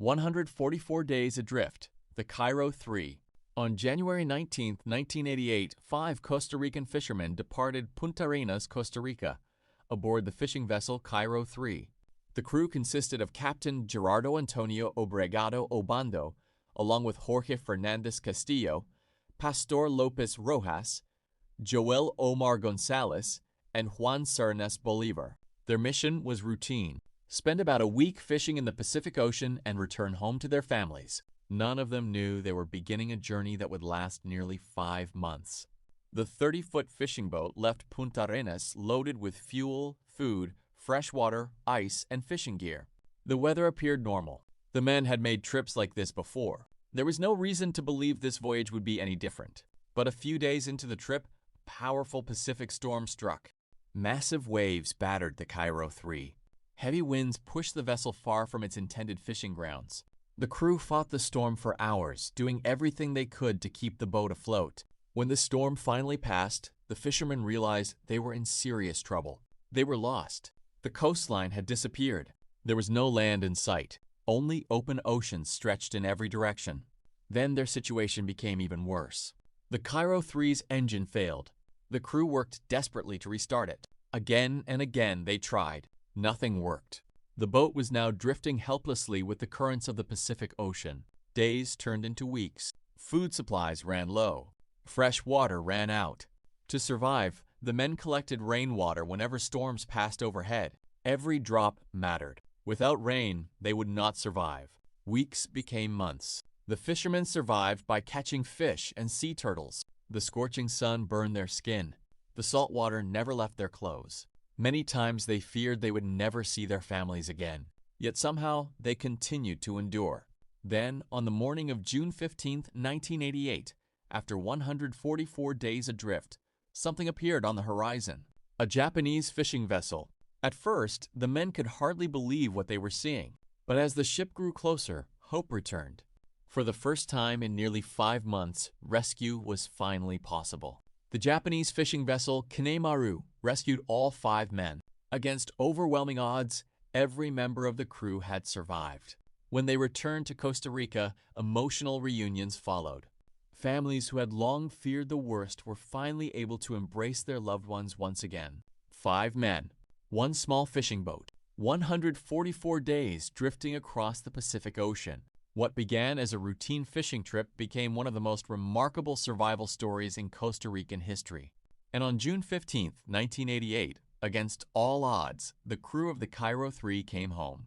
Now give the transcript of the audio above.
144 days adrift, the Cairo III. On January 19, 1988, 5 Costa Rican fishermen departed Puntarenas, Costa Rica, aboard the fishing vessel Cairo III. The crew consisted of Captain Gerardo Antonio Obregado Obando, along with Jorge Fernandez Castillo, Pastor Lopez Rojas, Joel Omar Gonzalez, and Juan Cernas Bolivar. Their mission was routine: spend about a week fishing in the Pacific Ocean and return home to their families. None of them knew they were beginning a journey that would last nearly 5 months. The 30-foot fishing boat left Puntarenas loaded with fuel, food, fresh water, ice, and fishing gear. The weather appeared normal. The men had made trips like this before. There was no reason to believe this voyage would be any different. But a few days into the trip, a powerful Pacific storm struck. Massive waves battered the Cairo III. Heavy winds pushed the vessel far from its intended fishing grounds. The crew fought the storm for hours, doing everything they could to keep the boat afloat. When the storm finally passed, the fishermen realized they were in serious trouble. They were lost. The coastline had disappeared. There was no land in sight. Only open ocean stretched in every direction. Then their situation became even worse. The Cairo III's engine failed. The crew worked desperately to restart it. Again and again they tried. Nothing worked. The boat was now drifting helplessly with the currents of the Pacific Ocean. Days turned into weeks. Food supplies ran low. Fresh water ran out. To survive, the men collected rainwater whenever storms passed overhead. Every drop mattered. Without rain, they would not survive. Weeks became months. The fishermen survived by catching fish and sea turtles. The scorching sun burned their skin. The salt water never left their clothes. Many times they feared they would never see their families again. Yet somehow they continued to endure. Then, on the morning of June 15, 1988, after 144 days adrift, something appeared on the horizon. A Japanese fishing vessel. At first, the men could hardly believe what they were seeing. But as the ship grew closer, hope returned. For the first time in nearly 5 months, rescue was finally possible. The Japanese fishing vessel Kanemaru rescued all 5 men. Against overwhelming odds, every member of the crew had survived. When they returned to Costa Rica, emotional reunions followed. Families who had long feared the worst were finally able to embrace their loved ones once again. 5 men, 1 small fishing boat, 144 days drifting across the Pacific Ocean. What began as a routine fishing trip became one of the most remarkable survival stories in Costa Rican history. And on June 15, 1988, against all odds, the crew of the Cairo III came home.